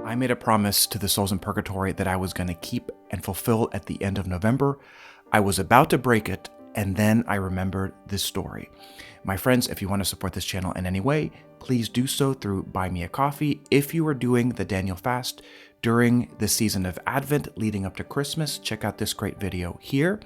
I made a promise to the souls in purgatory that I was going to keep and fulfill at the end of November. I was about to break it, and then I remembered this story. My friends, if you want to support this channel in any way, please do so through Buy Me a Coffee. If you are doing the Daniel fast during the season of Advent leading up to Christmas, check out this great video here.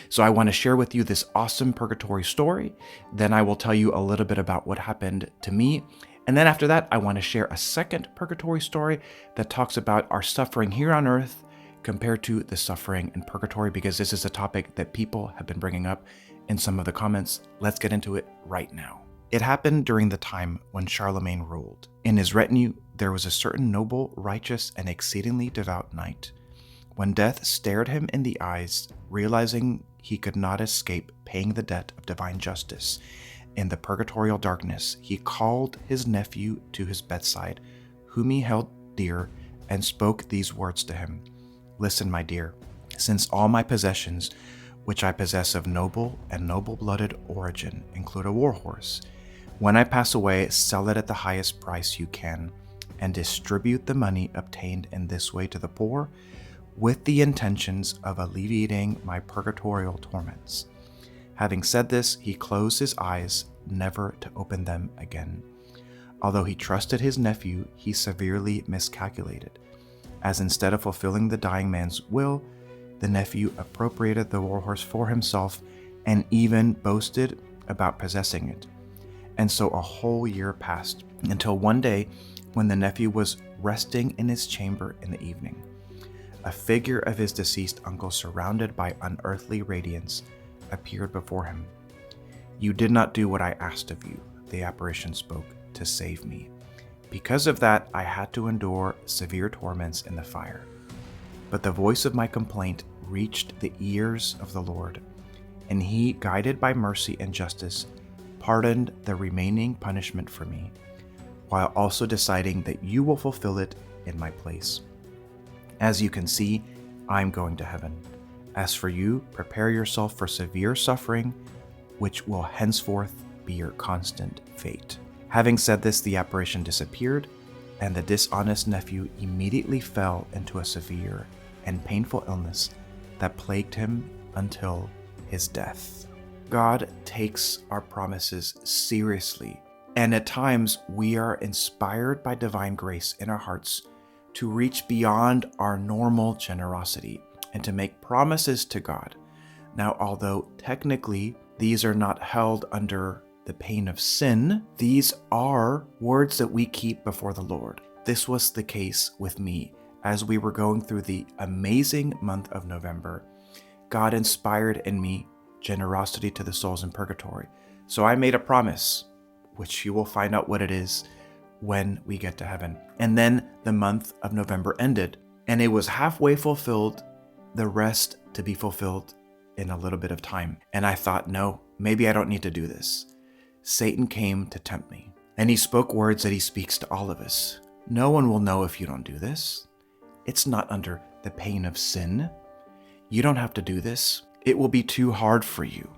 So I want to share with you this awesome purgatory story. Then I will tell you a little bit about what happened to me. And then after that, I want to share a second purgatory story that talks about our suffering here on earth compared to the suffering in purgatory, because this is a topic that people have been bringing up in some of the comments. Let's get into it right now. It happened during the time when Charlemagne ruled. In his retinue, there was a certain noble, righteous, and exceedingly devout knight. When death stared him in the eyes, realizing he could not escape paying the debt of divine justice, in the purgatorial darkness, he called his nephew to his bedside, whom he held dear, and spoke these words to him. Listen, my dear, since all my possessions, which I possess of noble and noble-blooded origin, include a war horse, when I pass away, sell it at the highest price you can, and distribute the money obtained in this way to the poor, with the intentions of alleviating my purgatorial torments. Having said this, he closed his eyes, never to open them again. Although he trusted his nephew, he severely miscalculated, as instead of fulfilling the dying man's will, the nephew appropriated the warhorse for himself and even boasted about possessing it. And so a whole year passed, until one day when the nephew was resting in his chamber in the evening. A figure of his deceased uncle, surrounded by unearthly radiance, appeared before him. You did not do what I asked of you, the apparition spoke, to save me. Because of that, I had to endure severe torments in the fire. But the voice of my complaint reached the ears of the Lord, and he, guided by mercy and justice, pardoned the remaining punishment for me, while also deciding that you will fulfill it in my place. As you can see, I'm going to heaven. As for you, prepare yourself for severe suffering, which will henceforth be your constant fate. Having said this, the apparition disappeared, and the dishonest nephew immediately fell into a severe and painful illness that plagued him until his death. God takes our promises seriously, and at times we are inspired by divine grace in our hearts to reach beyond our normal generosity and to make promises to God. Now, although technically these are not held under the pain of sin, these are words that we keep before the Lord. This was the case with me as we were going through the amazing month of November. God inspired in me generosity to the souls in purgatory. So I made a promise, which you will find out what it is when we get to heaven. And then the month of November ended, and it was halfway fulfilled, the rest to be fulfilled in a little bit of time. And I thought, no, maybe I don't need to do this. Satan came to tempt me, and he spoke words that he speaks to all of us. No one will know if you don't do this. It's not under the pain of sin. You don't have to do this. It will be too hard for you.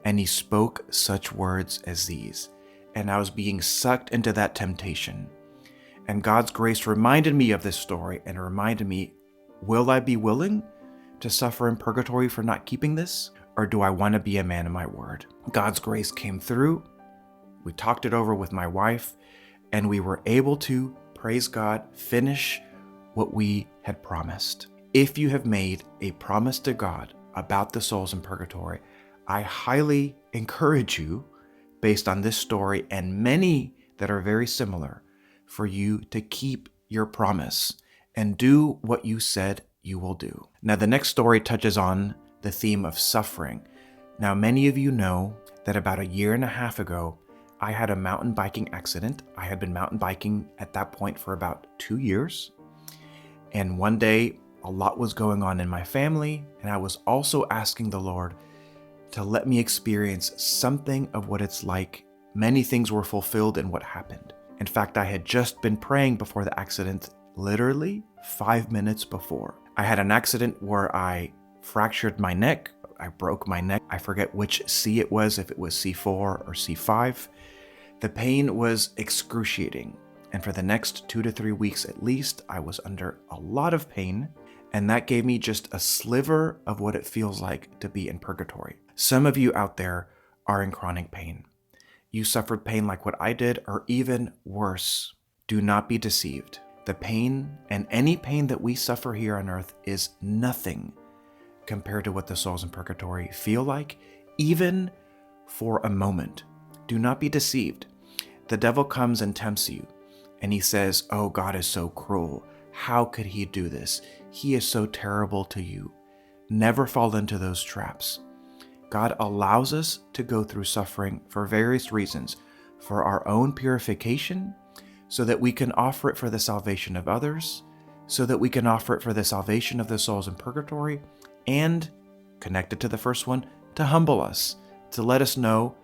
And he spoke such words as these, and I was being sucked into that temptation. And God's grace reminded me of this story and reminded me, will I be willing to suffer in purgatory for not keeping this? Or do I want to be a man of my word? God's grace came through. We talked it over with my wife, and we were able to, praise God, finish what we had promised. If you have made a promise to God about the souls in purgatory, I highly encourage you, based on this story and many that are very similar, for you to keep your promise and do what you said you will do. Now, the next story touches on the theme of suffering. Now, many of you know that about a year and a half ago, I had a mountain biking accident. I had been mountain biking at that point for about 2 years. And one day, a lot was going on in my family, and I was also asking the Lord to let me experience something of what it's like. Many things were fulfilled in what happened. In fact, I had just been praying before the accident, literally 5 minutes before. I had an accident where I fractured my neck. I broke my neck. I forget which C it was, if it was C4 or C5. The pain was excruciating. And for the next 2 to 3 weeks at least, I was under a lot of pain, and that gave me just a sliver of what it feels like to be in purgatory. Some of you out there are in chronic pain. You suffered pain like what I did, or even worse. Do not be deceived. The pain, and any pain that we suffer here on earth, is nothing compared to what the souls in purgatory feel like, even for a moment. Do not be deceived. The devil comes and tempts you, and he says, "Oh, God is so cruel. How could he do this? He is so terrible to you." Never fall into those traps. God allows us to go through suffering for various reasons, for our own purification, so that we can offer it for the salvation of others, so that we can offer it for the salvation of the souls in purgatory, and, connected to the first one, to humble us, to let us know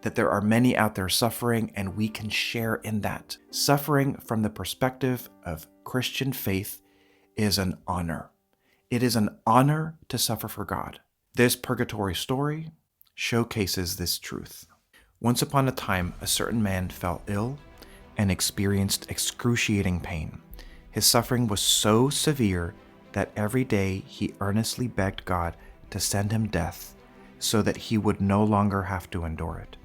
that there are many out there suffering, and we can share in that. Suffering from the perspective of Christian faith is an honor. It is an honor to suffer for God. This purgatory story showcases this truth. Once upon a time, a certain man fell ill and experienced excruciating pain. His suffering was so severe that every day he earnestly begged God to send him death so that he would no longer have to endure it.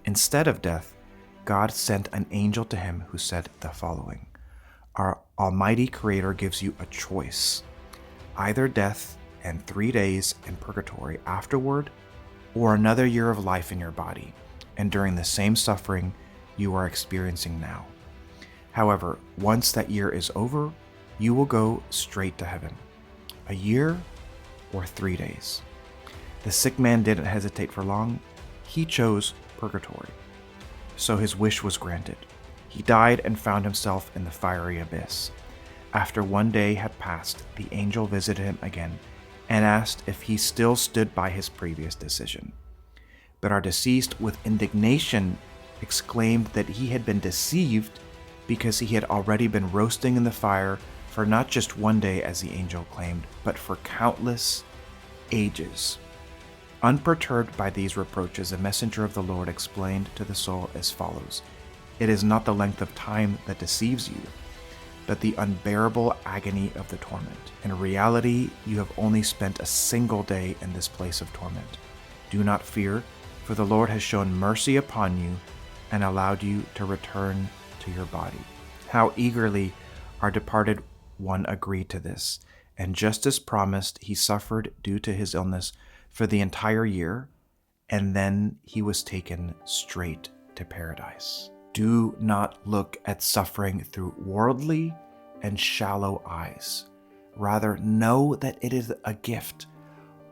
Instead of death, God sent an angel to him who said the following: "Our Almighty Creator gives you a choice, either death and 3 days in purgatory afterward, or another year of life in your body, and during the same suffering you are experiencing now. However, once that year is over, you will go straight to heaven. A year or 3 days." The sick man didn't hesitate for long. He chose purgatory. So his wish was granted. He died and found himself in the fiery abyss. After 1 day had passed, the angel visited him again and asked if he still stood by his previous decision. But our deceased, with indignation, exclaimed that he had been deceived because he had already been roasting in the fire for not just 1 day, as the angel claimed, but for countless ages. Unperturbed by these reproaches, the messenger of the Lord explained to the soul as follows: "It is not the length of time that deceives you, but the unbearable agony of the torment. In reality, you have only spent a single day in this place of torment. Do not fear, for the Lord has shown mercy upon you and allowed you to return to your body." How eagerly our departed one agreed to this, and just as promised, he suffered due to his illness for the entire year, and then he was taken straight to paradise. Do not look at suffering through worldly and shallow eyes. Rather, know that it is a gift.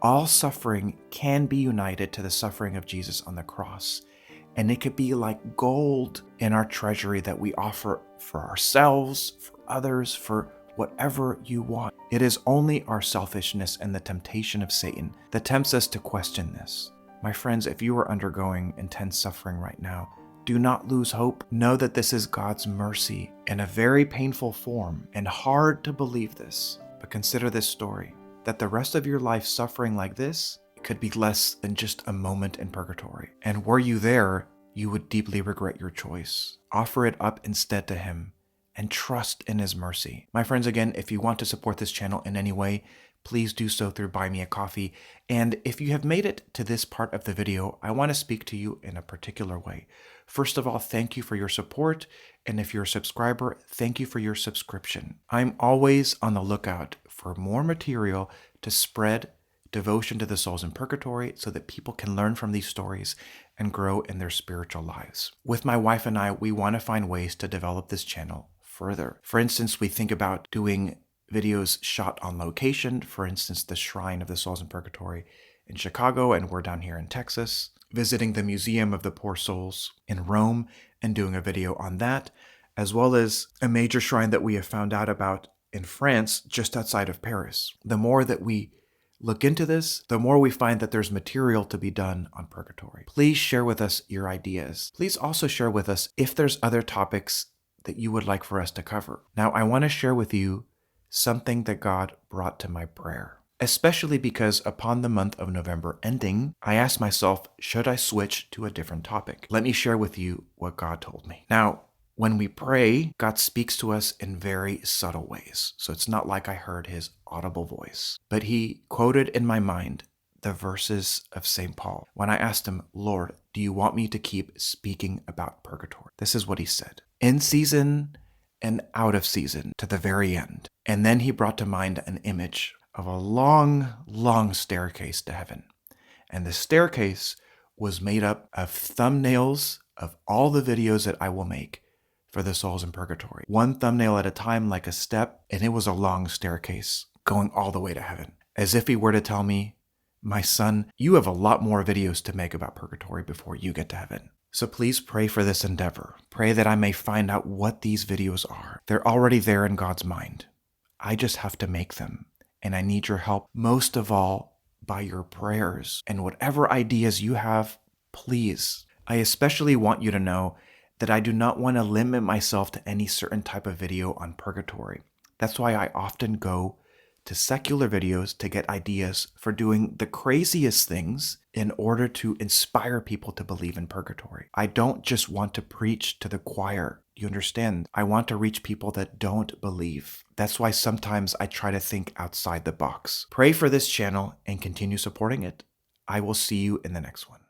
All suffering can be united to the suffering of Jesus on the cross, and it could be like gold in our treasury that we offer for ourselves, for others, for whatever you want. It is only our selfishness and the temptation of Satan that tempts us to question this. My friends, if you are undergoing intense suffering right now, do not lose hope. Know that this is God's mercy in a very painful form, and hard to believe this. But consider this story, that the rest of your life suffering like this could be less than just a moment in purgatory. And were you there, you would deeply regret your choice. Offer it up instead to Him and trust in His mercy. My friends, again, if you want to support this channel in any way, please do so through Buy Me a Coffee. And if you have made it to this part of the video, I want to speak to you in a particular way. First of all, thank you for your support. And if you're a subscriber, thank you for your subscription. I'm always on the lookout for more material to spread devotion to the souls in purgatory so that people can learn from these stories and grow in their spiritual lives. With my wife and I, we want to find ways to develop this channel further. For instance, we think about doing videos shot on location, for instance, the Shrine of the Souls in Purgatory in Chicago, and we're down here in Texas, visiting the Museum of the Poor Souls in Rome and doing a video on that, as well as a major shrine that we have found out about in France, just outside of Paris. The more that we look into this, the more we find that there's material to be done on purgatory. Please share with us your ideas. Please also share with us if there's other topics that you would like for us to cover. Now, I want to share with you something that God brought to my prayer, especially because upon the month of November ending, I asked myself, should I switch to a different topic? Let me share with you what God told me. Now, When we pray, God speaks to us in very subtle ways. So it's not like I heard his audible voice, but he quoted in my mind the verses of St. Paul when I asked him, Lord, do you want me to keep speaking about purgatory? This is what he said: in season and out of season to the very end. And then he brought to mind an image of a long, long staircase to heaven. And the staircase was made up of thumbnails of all the videos that I will make for the souls in purgatory. One thumbnail at a time, like a step, and it was a long staircase going all the way to heaven. As if he were to tell me, my son, you have a lot more videos to make about purgatory before you get to heaven. So please pray for this endeavor. Pray that I may find out what these videos are. They're already there in God's mind. I just have to make them. And I need your help, most of all, by your prayers. And whatever ideas you have, please. I especially want you to know that I do not want to limit myself to any certain type of video on purgatory. That's why I often go to secular videos to get ideas for doing the craziest things in order to inspire people to believe in purgatory. I don't just want to preach to the choir. You understand? I want to reach people that don't believe. That's why sometimes I try to think outside the box. Pray for this channel and continue supporting it. I will see you in the next one.